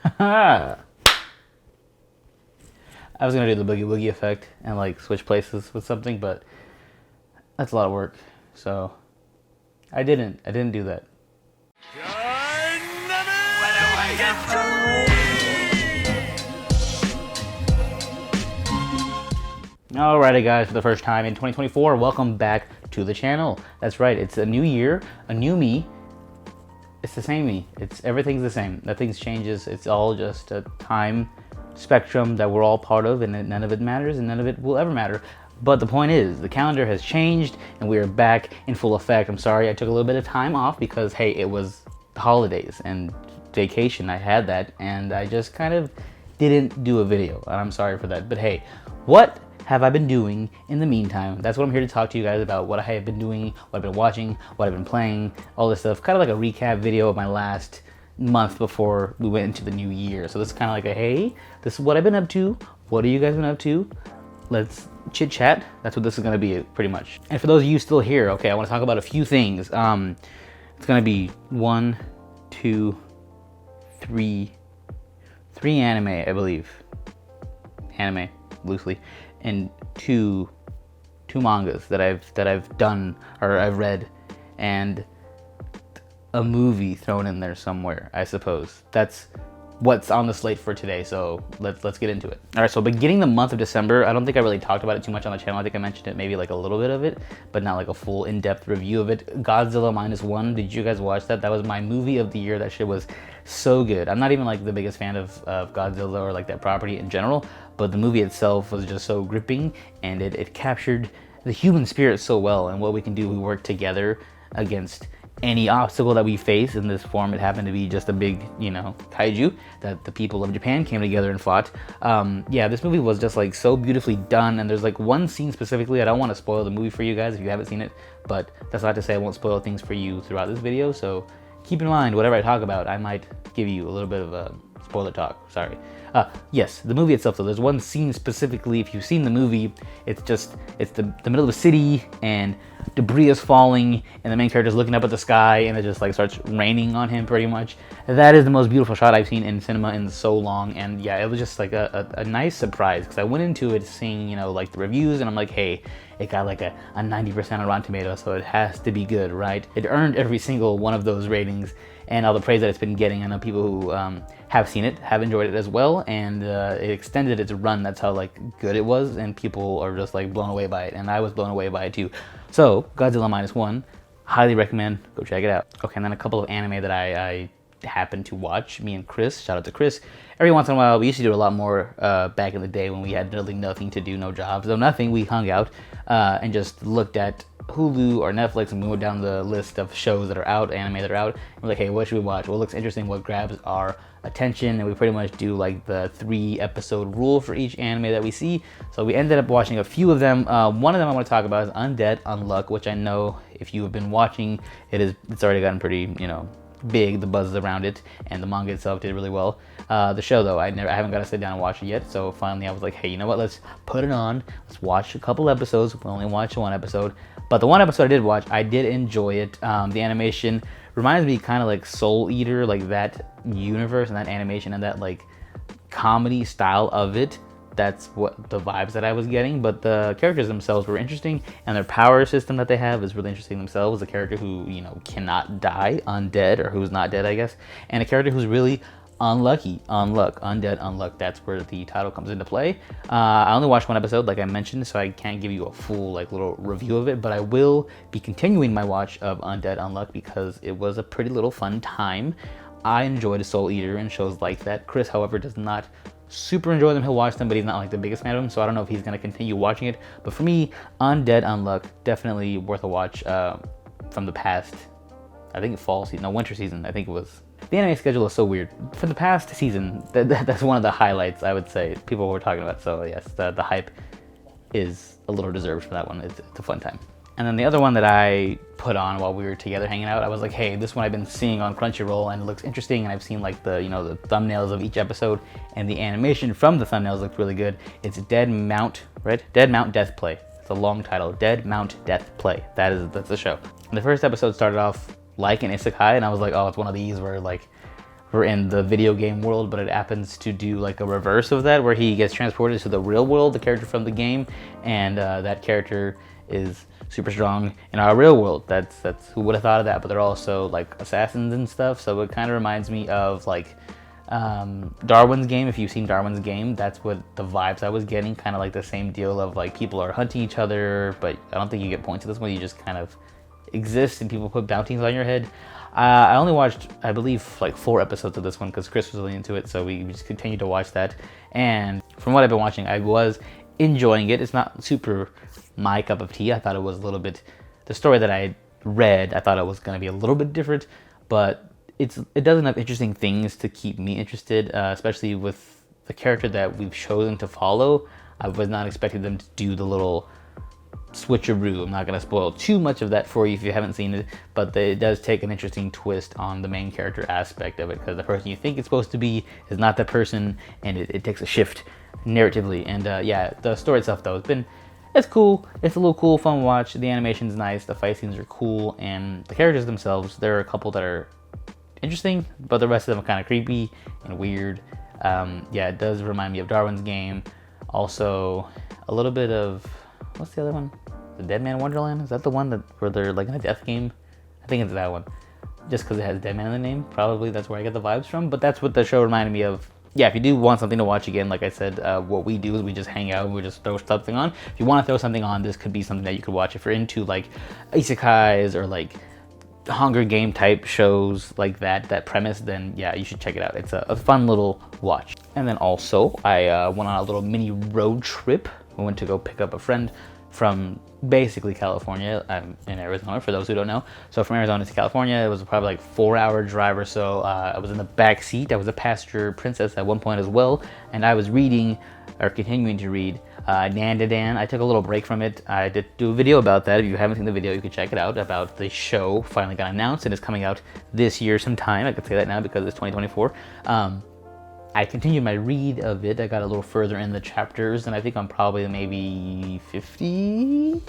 I was gonna do the boogie woogie effect and like switch places with something, but that's a lot of work. So I didn't do that. Alrighty guys, for the first time in 2024, welcome back to the channel. That's right, it's a new year, a new me. It's the same me. Everything's the same. Nothing's changes. It's all just a time spectrum that we're all part of, and none of it matters and none of it will ever matter. But the point is, the calendar has changed and we are back in full effect. I'm sorry I took a little bit of time off because, hey, it was the holidays and vacation. I had that and I just kind of didn't do a video, and I'm sorry for that. But hey, what have I been doing in the meantime? That's what I'm here to talk to you guys about. What I have been doing, what I've been watching, what I've been playing, all this stuff. Kind of like a recap video of my last month before we went into the new year. So this is kind of like a, hey, this is what I've been up to. What have you guys been up to? Let's chit chat. That's what this is going to be pretty much. And for those of you still here, okay, I want to talk about a few things. It's going to be three anime, I believe. Anime, loosely. And two mangas that I've done or I've read, and a movie thrown in there somewhere, I suppose. That's what's on the slate for today, so let's get into it. All right, so beginning the month of December, I don't think I really talked about it too much on the channel. I think I mentioned it maybe like a little bit of it, but not like a full in-depth review of it. Godzilla -1, did you guys watch that? That was my movie of the year. That shit was so good. I'm not even like the biggest fan of Godzilla or like that property in general, but the movie itself was just so gripping, and it captured the human spirit so well, and what we can do. We work together against any obstacle that we face. In this form, it happened to be just a big, kaiju that the people of Japan came together and fought. Yeah, this movie was just like so beautifully done, and there's like one scene specifically. I don't want to spoil the movie for you guys if you haven't seen it, but that's not to say I won't spoil things for you throughout this video, so keep in mind, whatever I talk about, I might give you a little bit of a spoiler talk, sorry. Yes, the movie itself, so there's one scene specifically, if you've seen the movie, it's the middle of a city, and debris is falling, and the main character's looking up at the sky, and it just like starts raining on him pretty much. That is the most beautiful shot I've seen in cinema in so long, and yeah, it was just like a nice surprise, because I went into it seeing, like the reviews, and I'm like, hey, it got like a 90% on Rotten Tomatoes, so it has to be good, right? It earned every single one of those ratings, and all the praise that it's been getting. I know people who have seen it, have enjoyed it as well, and it extended its run. That's how like good it was, and people are just like blown away by it, and I was blown away by it too. So Godzilla -1, highly recommend, go check it out. Okay, and then a couple of anime that I happen to watch. Me and Chris, shout out to Chris. Every once in a while, we used to do a lot more back in the day when we had really nothing to do, no jobs, no nothing. We hung out and just looked at Hulu or Netflix, and we went down the list of shows that are out, anime that are out. We're like, hey, what should we watch? What looks interesting? What grabs our attention? And we pretty much do like the 3-episode rule for each anime that we see. So we ended up watching a few of them. One of them I want to talk about is Undead Unluck, which I know if you have been watching, it's already gotten pretty, big, the buzz around it, and the manga itself did really well. The show though, I haven't got to sit down and watch it yet, so finally I was like, hey, you know what, let's put it on, let's watch a couple episodes. We only watched one episode, but the one episode I did watch, I did enjoy it. The animation reminds me kind of like Soul Eater, like that universe and that animation and that like comedy style of it. That's what the vibes that I was getting, but the characters themselves were interesting, and their power system that they have is really interesting themselves. A character who, cannot die, undead, or who's not dead, I guess, and a character who's really unlucky, undead, unluck. That's where the title comes into play. I only watched one episode, like I mentioned, so I can't give you a full like little review of it, but I will be continuing my watch of Undead Unluck because it was a pretty little fun time. I enjoyed Soul Eater and shows like that. Chris, however, does not super enjoy them. He'll watch them, but he's not like the biggest fan of them, so I don't know if he's going to continue watching it. But for me, Undead Unluck, definitely worth a watch from the past, I think fall season, no, winter season, I think it was. The anime schedule is so weird. For the past season, that's one of the highlights, I would say, people were talking about. So yes, the hype is a little deserved for that one. It's a fun time. And then the other one that I put on while we were together hanging out, I was like, hey, this one I've been seeing on Crunchyroll and it looks interesting, and I've seen like the the thumbnails of each episode, and the animation from the thumbnails looked really good. It's Dead Mount, right? Dead Mount Death Play. It's a long title, Dead Mount Death Play. That's the show. And the first episode started off like an isekai, and I was like, oh, it's one of these where like we're in the video game world, but it happens to do like a reverse of that, where he gets transported to the real world, the character from the game, and that character is super strong in our real world. That's who would have thought of that? But they're also like assassins and stuff, so it kind of reminds me of like Darwin's Game. If you've seen Darwin's Game, that's what the vibes I was getting, kind of like the same deal of like people are hunting each other, but I don't think you get points to this one, you just kind of exist and people put bounties on your head. I only watched, I believe, like 4 episodes of this one because Chris was really into it, so we just continued to watch that. And from what I've been watching, I was enjoying it. It's not super my cup of tea. I thought it was a little bit, the story that I read, I thought it was going to be a little bit different, but it does enough interesting things to keep me interested, especially with the character that we've chosen to follow. I was not expecting them to do the little switcheroo. I'm not going to spoil too much of that for you if you haven't seen it, but it does take an interesting twist on the main character aspect of it, because the person you think it's supposed to be is not the person, and it takes a shift narratively. And yeah, the story itself though, it's cool. It's a little cool, fun watch. The animation's nice, the fight scenes are cool, and the characters themselves, there are a couple that are interesting, but the rest of them are kind of creepy and weird. Yeah, it does remind me of Darwin's Game. Also, a little bit of, what's the other one? The Dead Man Wonderland? Is that the one where they're like in a death game? I think it's that one. Just because it has Dead Man in the name, probably that's where I get the vibes from. But that's what the show reminded me of. Yeah, if you do want something to watch again, like I said, what we do is we just hang out and we just throw something on. If you want to throw something on, this could be something that you could watch. If you're into like isekais or like Hunger Game type shows like that premise, then yeah, you should check it out. It's a fun little watch. And then also, I went on a little mini road trip. We went to go pick up a friend from basically California. I'm in Arizona, for those who don't know. So from Arizona to California, it was probably like 4-hour drive or so. I was in the back seat. I was a passenger princess at one point as well, and I was reading, or continuing to read, Dan. I took a little break from it. I did do a video about that. If you haven't seen the video, you can check it out, about the show finally got announced and it's coming out this year sometime. I could say that now because it's 2024. I continued my read of it. I got a little further in the chapters, and I think I'm probably maybe 50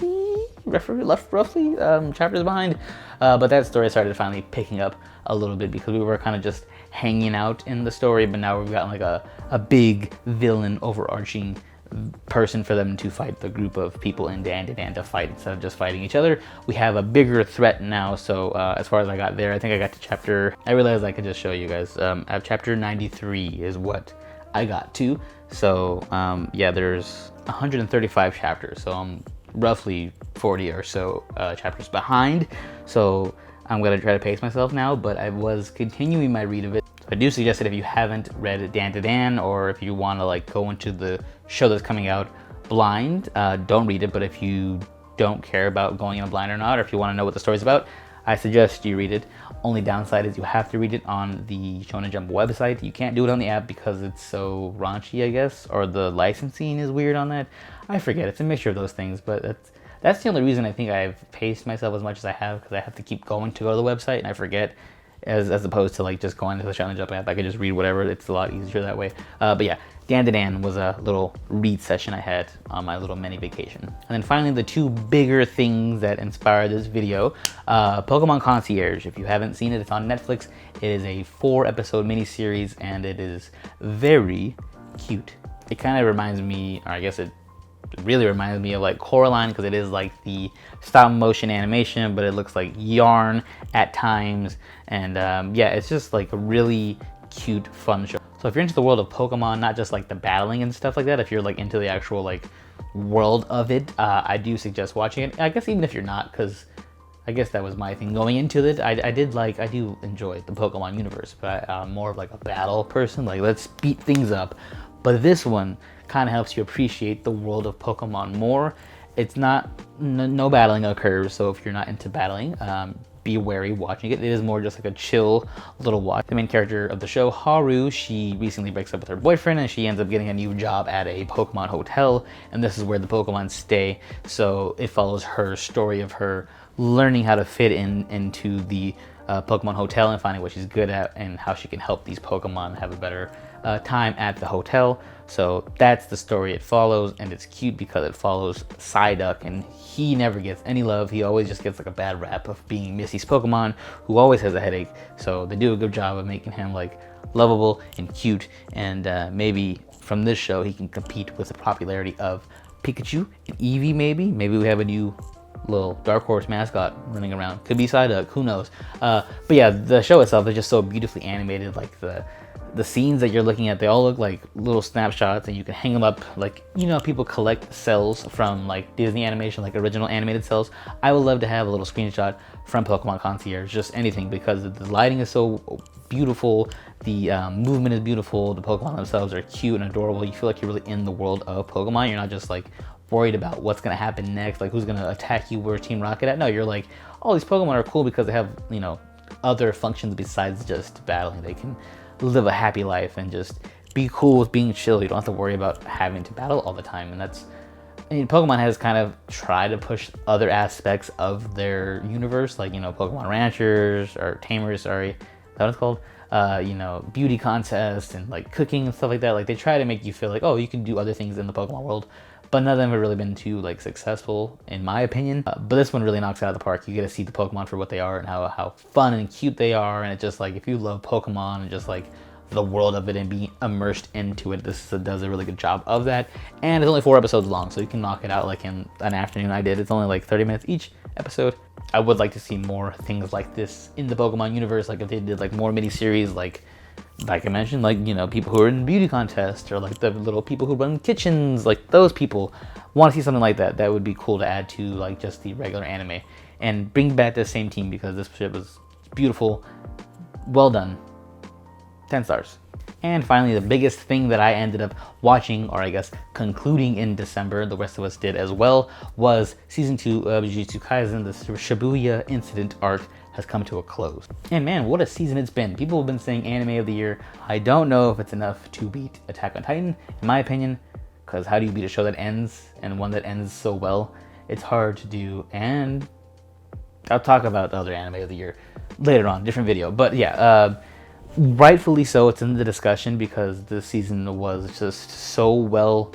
roughly chapters behind. But that story started finally picking up a little bit because we were kind of just hanging out in the story, but now we've got like a big villain, overarching person for them to fight, the group of people in Dan to fight instead of just fighting each other. We have a bigger threat now, so as far as I got there, I think I got to chapter, I realized I could just show you guys, at chapter 93 is what I got to. So yeah, there's 135 chapters, so I'm roughly 40 or so chapters behind, so I'm gonna try to pace myself now, but I was continuing my read of it. I do suggest that if you haven't read Dan, or if you want to like go into the show that's coming out blind, don't read it. But if you don't care about going in blind or not, or if you want to know what the story's about, I suggest you read it. Only downside is you have to read it on the Shonen Jump website. You can't do it on the app because it's so raunchy, I guess, or the licensing is weird on that. I forget. It's a mixture of those things, but that's the only reason I think I've paced myself as much as I have, because I have to keep going to go to the website and I forget. As opposed to like just going to the Shonen Jump app, I could just read whatever. It's a lot easier that way. But yeah, Dan was a little read session I had on my little mini vacation. And then finally, the 2 bigger things that inspired this video. Pokemon Concierge. If you haven't seen it, it's on Netflix. It is a 4-episode miniseries and it is very cute. It kind of reminds me, or I guess it really reminds me of like Coraline, because it is like the stop motion animation, but it looks like yarn at times. And yeah, it's just like a really cute, fun show. So if you're into the world of Pokemon, not just like the battling and stuff like that, if you're like into the actual like world of it, I do suggest watching it. I guess even if you're not, because I guess that was my thing going into it. I do enjoy the Pokemon universe, but I'm more of like a battle person. Like, let's beat things up. But this one kind of helps you appreciate the world of Pokemon more. It's not, no battling occurs, so if you're not into battling, be wary watching it. It is more just like a chill little watch. The main character of the show, Haru, she recently breaks up with her boyfriend and she ends up getting a new job at a Pokemon hotel, and this is where the Pokemon stay. So it follows her story of her learning how to fit into the Pokemon hotel and finding what she's good at and how she can help these Pokemon have a better time at the hotel. So that's the story it follows, and it's cute because it follows Psyduck, and he never gets any love. He always just gets like a bad rap of being Missy's Pokemon, who always has a headache. So they do a good job of making him like lovable and cute, and maybe from this show he can compete with the popularity of Pikachu and Eevee. Maybe we have a new little Dark Horse mascot running around. Could be Psyduck, who knows. But yeah, the show itself is just so beautifully animated. Like the scenes that you're looking at, they all look like little snapshots, and you can hang them up. Like, you know, people collect cells from like Disney animation, like original animated cells. I would love to have a little screenshot from Pokemon Concierge, just anything, because the lighting is so beautiful, the movement is beautiful, the Pokemon themselves are cute and adorable. You feel like you're really in the world of Pokemon. You're not just like worried about what's gonna happen next, like who's gonna attack you, where's Team Rocket at. No, you're like, oh, these Pokemon are cool because they have, you know, other functions besides just battling. They can live a happy life and just be cool with being chill. You don't have to worry about having to battle all the time. And that's, I mean, Pokemon has kind of tried to push other aspects of their universe, like, you know, Pokemon Ranchers or Tamers, sorry, is that what it's called? You know, beauty contests and like cooking and stuff like that. Like, they try to make you feel like, oh, you can do other things in the Pokemon world, but none of them have really been too like successful, in my opinion. But this one really knocks it out of the park. You get to see the Pokemon for what they are and how fun and cute they are. And it's just like, if you love Pokemon and just like the world of it and being immersed into it, this does a really good job of that. And it's only 4 episodes long, so you can knock it out like in an afternoon. I did. It's only like 30 minutes each episode. I would like to see more things like this in the Pokemon universe. Like if they did like more mini-series, like I mentioned, like, you know, people who are in beauty contests, or like the little people who run kitchens, like those people. Want to see something like that. That would be cool to add to like just the regular anime and bring back the same team, because this ship was beautiful, well done, 10 stars. And finally, the biggest thing that I ended up watching, or I guess concluding in December, the rest of us did as well, was season 2 of Jujutsu Kaisen. The Shibuya incident arc has come to a close. And man, what a season it's been. People have been saying anime of the year. I don't know if it's enough to beat Attack on Titan, in my opinion, because how do you beat a show that ends, and one that ends so well? It's hard to do, and I'll talk about the other anime of the year later on, different video. But yeah, rightfully so, it's in the discussion because this season was just so well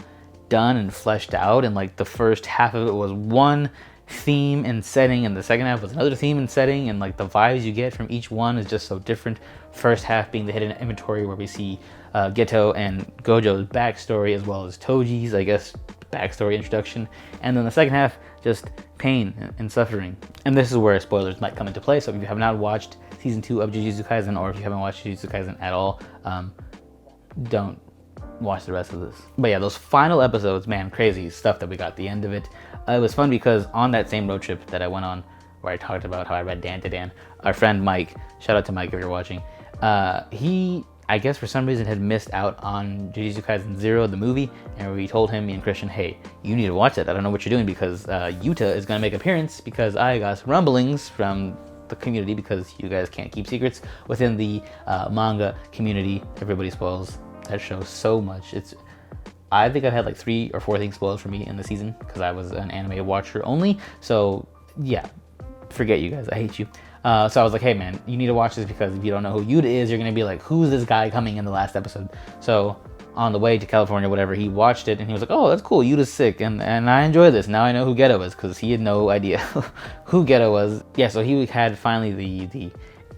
done and fleshed out, and like the first half of it was one theme and setting, and the second half was another theme and setting, and like the vibes you get from each one is just so different. First half being the hidden inventory, where we see Geto and Gojo's backstory, as well as Toji's, I guess, backstory introduction, and then the second half, just pain and suffering. And this is where spoilers might come into play, so if you have not watched season 2 of Jujutsu Kaisen, or if you haven't watched Jujutsu Kaisen at all, don't watch the rest of this. But yeah, those final episodes, man, crazy stuff that we got at the end of it. It was fun because on that same road trip that I went on, where I talked about how I read Dan to Dan, our friend Mike, shout out to Mike if you're watching, he, I guess for some reason, had missed out on Jujutsu Kaisen 0, the movie, and we told him, me and Christian, hey, you need to watch that. I don't know what you're doing, because Yuta is going to make an appearance, because I got some rumblings from the community, because you guys can't keep secrets within the manga community. Everybody spoils that show so much. I think I've had like 3 or 4 things spoiled for me in the season, because I was an anime watcher only. So yeah, forget you guys, I hate you. So I was like, hey man, you need to watch this, because if you don't know who Yuta is, you're gonna be like, who's this guy coming in the last episode? So on the way to California, whatever, he watched it and he was like, oh, that's cool, Yuta's sick, and I enjoy this. Now I know who Geto is, because he had no idea who Geto was. Yeah, so he had finally the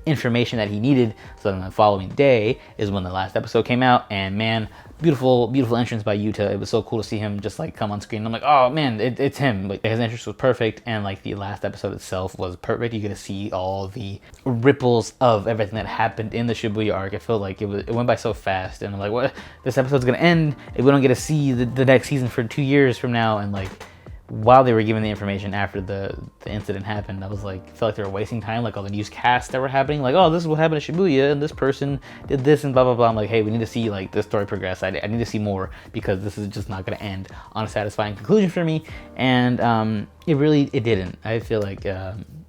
information that he needed. So then the following day is when the last episode came out, and man, beautiful entrance by Yuta. It was so cool to see him just like come on screen. I'm like, oh man, it's him. Like, his entrance was perfect, and like the last episode itself was perfect. You get to see all the ripples of everything that happened in the Shibuya arc. I feel like it went by so fast, and I'm like, what? This episode's gonna end if we don't get to see the next season for 2 years from now. And like, while they were giving the information after the incident happened, I was like, felt like they were wasting time, like all the newscasts that were happening, like, oh, this is what happened to Shibuya, and this person did this, and blah, blah, blah. I'm like, hey, we need to see, like, this story progress. I need to see more, because this is just not going to end on a satisfying conclusion for me, and it didn't. I feel like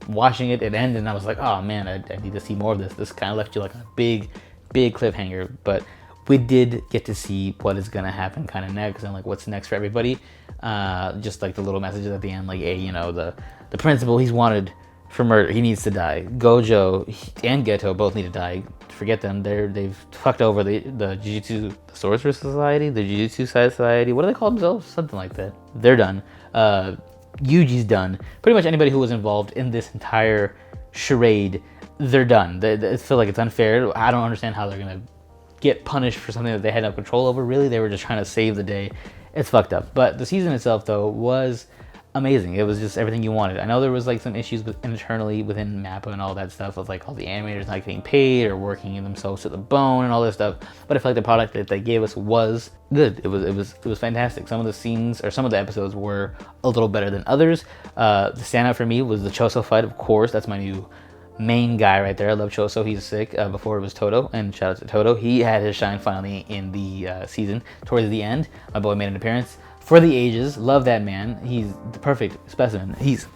watching it ended, and I was like, oh, man, I need to see more of this. This kind of left you, like, a big cliffhanger, but we did get to see what is going to happen kind of next, and, like, what's next for everybody. Just like the little messages at the end, like, hey, you know, the principal, he's wanted for murder, he needs to die. Gojo and Geto both need to die. Forget them. They've fucked over the Jujutsu Sorcerer Society, the Jujutsu Society. What do they call themselves? Something like that. They're done. Yuji's done. Pretty much anybody who was involved in this entire charade, they're done. I feel like it's unfair. I don't understand how they're gonna get punished for something that they had no control over. Really, they were just trying to save the day. It's fucked up. But the season itself, though, was amazing. It was just everything you wanted. I know there was like some issues internally within Mappa and all that stuff with like all the animators not getting paid or working themselves to the bone and all this stuff. But I feel like the product that they gave us was good. It was fantastic. Some of the scenes or some of the episodes were a little better than others. The standout for me was the Choso fight, of course. That's my new main guy right there. I love Choso. He's sick. Before it was Toto, and shout out to Toto. He had his shine finally in the season towards the end. My boy made an appearance. For the ages, love that man. He's the perfect specimen. He's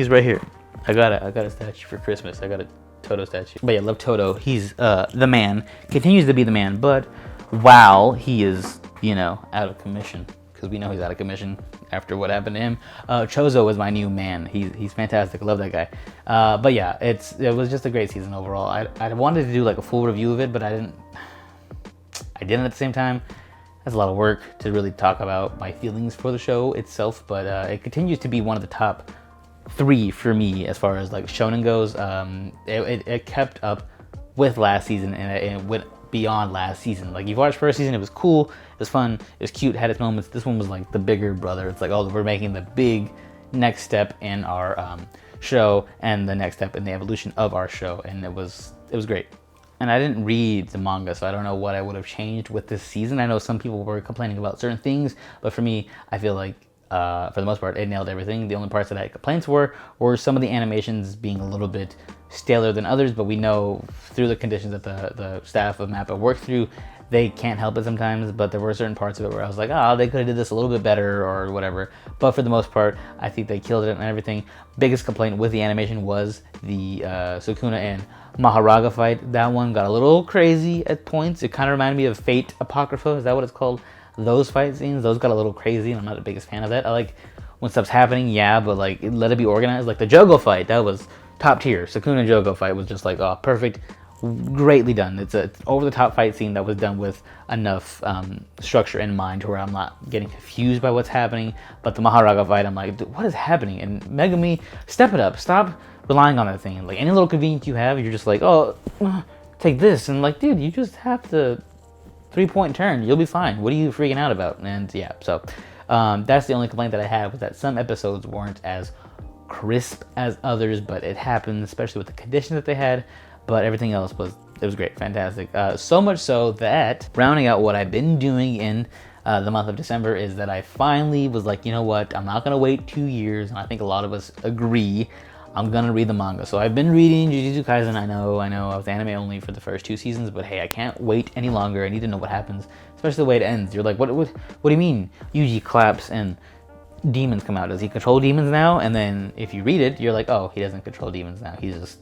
right here. I got a statue for Christmas. I got a Toto statue. But yeah, love Toto. He's the man. Continues to be the man. But while he is, out of commission, because we know he's out of commission after what happened to him. Chozo is my new man. He's fantastic. I love that guy. But yeah, it was just a great season overall. I wanted to do like a full review of it, but I didn't at the same time. That's a lot of work to really talk about my feelings for the show itself, but it continues to be one of the top 3 for me as far as like shonen goes. It kept up with last season, and it went beyond last season. Like, you watched first season, it was cool, it was fun, it was cute, had its moments. This one was like the bigger brother. It's like, oh, we're making the big next step in our show and the next step in the evolution of our show, and it was great. And I didn't read the manga, so I don't know what I would have changed with this season. I know some people were complaining about certain things, but for me, I feel like, for the most part, it nailed everything. The only parts that I had complaints were some of the animations being a little bit staler than others, but we know through the conditions that the staff of Mappa worked through, they can't help it sometimes, but there were certain parts of it where I was like, they could have did this a little bit better or whatever. But for the most part, I think they killed it and everything. Biggest complaint with the animation was the Sukuna and Maharaga fight. That one got a little crazy at points. It kind of reminded me of Fate Apocrypha. Is that what it's called? Those fight scenes, those got a little crazy, and I'm not the biggest fan of that. I like when stuff's happening, but like, let it be organized. Like the Jogo fight, that was top tier. Sukuna Jogo fight was just like, perfect, greatly done. It's a over-the-top fight scene that was done with enough structure in mind to where I'm not getting confused by what's happening. But the Maharaga fight, I'm like, what is happening? And Megumi, step it up. Stop relying on that thing. Like, any little convenience you have, you're just like, take this. And like, dude, you just have to 3-point turn. You'll be fine. What are you freaking out about? And yeah, so that's the only complaint that I had, was that some episodes weren't as crisp as others, but it happened, especially with the conditions that they had. But everything else was great, fantastic. So much so that, rounding out what I've been doing in the month of December, is that I finally was like, you know what, I'm not gonna wait 2 years, and I think a lot of us agree, I'm gonna read the manga. So I've been reading Jujutsu Kaisen. I know I was anime only for the first 2 seasons, but hey, I can't wait any longer. I need to know what happens, especially the way it ends. You're like, what do you mean Yuji claps and demons come out? Does he control demons now? And then if you read it, you're like, oh, he doesn't control demons now. He just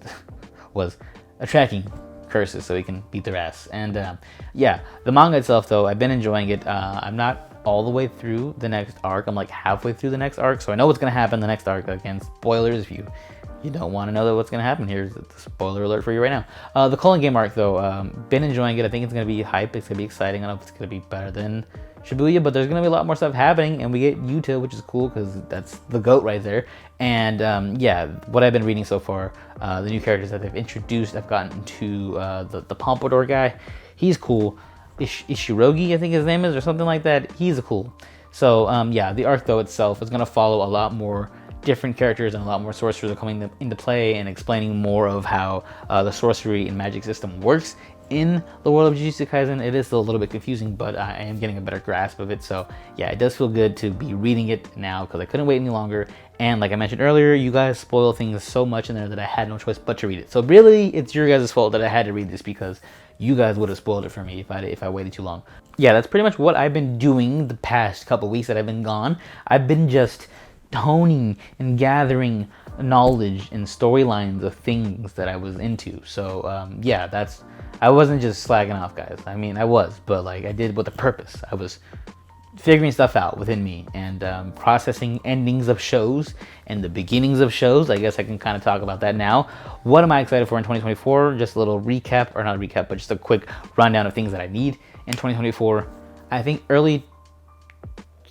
was attracting curses so he can beat their ass. And yeah, the manga itself, though, I've been enjoying it. I'm not all the way through the next arc. I'm like halfway through the next arc, so I know what's gonna happen in the next arc. Again, spoilers if you don't want to know what's going to happen. Here's the spoiler alert for you right now. The Culling Game arc, though, been enjoying it. I think it's going to be hype. It's going to be exciting. I don't know if it's going to be better than Shibuya, but there's going to be a lot more stuff happening, and we get Yuta, which is cool because that's the GOAT right there. And yeah, what I've been reading so far, the new characters that they've introduced, I've gotten to the Pompadour guy. He's cool. Ishirogi, I think his name is, or something like that. He's cool. So yeah, the arc, though, itself is going to follow a lot more different characters, and a lot more sorcerers are coming into play and explaining more of how the sorcery and magic system works in the world of Jujutsu Kaisen. It is still a little bit confusing, but I am getting a better grasp of it. So yeah, it does feel good to be reading it now because I couldn't wait any longer. And like I mentioned earlier, you guys spoil things so much in there that I had no choice but to read it. So really, it's your guys' fault that I had to read this, because you guys would have spoiled it for me if I waited too long. Yeah, that's pretty much what I've been doing the past couple weeks that I've been gone. I've been just honing and gathering knowledge and storylines of things that I was into. So yeah, I wasn't just slacking off, guys. I mean, I was, but like, I did with a purpose. I was figuring stuff out within me and processing endings of shows and the beginnings of shows. I guess I can kind of talk about that now. What am I excited for in 2024? Just a little recap, or not a recap, but just a quick rundown of things that I need in 2024. I think early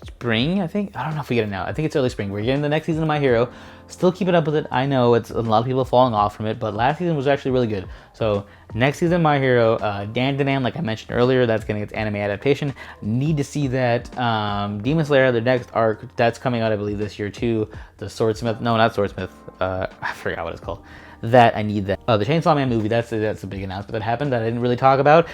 spring, I don't know if we get it now. I think it's early spring. We're getting the next season of My Hero. still keep it up with it. I know it's a lot of people falling off from it, but last season was actually really good. So next season, My Hero, Dan, like I mentioned earlier, that's getting its anime adaptation. Need to see that. Demon Slayer, the next arc, that's coming out, I believe, this year too. The Swordsmith, no, not Swordsmith. I forgot what it's called. That I need that. The Chainsaw Man movie, that's a big announcement that happened that I didn't really talk about.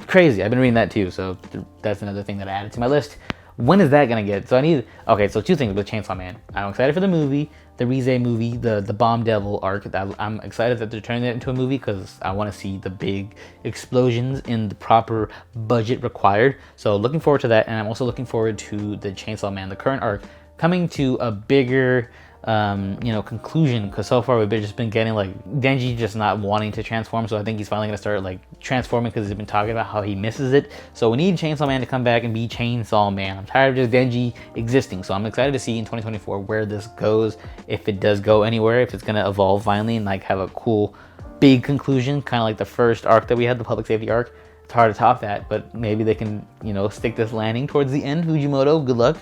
Crazy. I've been reading that too, so that's another thing that I added to my list. When is that gonna get? So I need. Okay, so two things with Chainsaw Man. I'm excited for the movie, the Rize movie, the Bomb Devil arc. I'm excited that they're turning it into a movie because I want to see the big explosions in the proper budget required. So looking forward to that, and I'm also looking forward to the Chainsaw Man, the current arc, coming to a bigger conclusion, because so far we've just been getting like Denji just not wanting to transform. So I think he's finally gonna start like transforming because he's been talking about how he misses it. So we need Chainsaw Man to come back and be Chainsaw Man. I'm tired of just Denji existing. So I'm excited to see in 2024 where this goes, if it does go anywhere, if it's gonna evolve finally and like have a cool big conclusion, kind of like the first arc that we had, the public safety arc. It's hard to top that, but maybe they can, stick this landing towards the end. Fujimoto, good luck.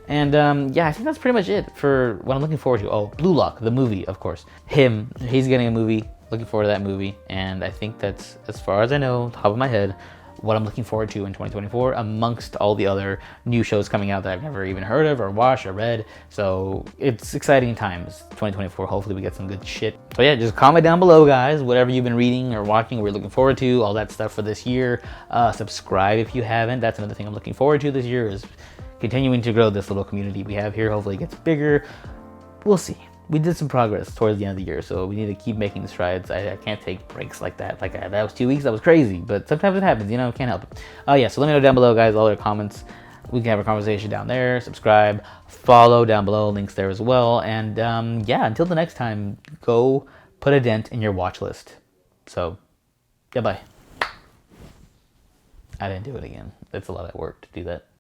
And I think that's pretty much it for what I'm looking forward to. Oh, Blue Lock, the movie, of course. He's getting a movie. Looking forward to that movie. And I think that's, as far as I know, top of my head, what I'm looking forward to in 2024 amongst all the other new shows coming out that I've never even heard of or watched or read. So it's exciting times, 2024. Hopefully we get some good shit. So yeah, just comment down below, guys, whatever you've been reading or watching, or you're looking forward to, all that stuff for this year. Subscribe if you haven't. That's another thing I'm looking forward to this year, is continuing to grow this little community we have here. Hopefully it gets bigger. We'll see. We did some progress towards the end of the year, so we need to keep making strides. I can't take breaks like that. That was 2 weeks. That was crazy, but sometimes it happens. Can't help it. So let me know down below, guys, all your comments. We can have a conversation down there. Subscribe, follow down below. Links there as well. And until the next time, go put a dent in your watch list. So, bye. I didn't do it again. It's a lot of work to do that.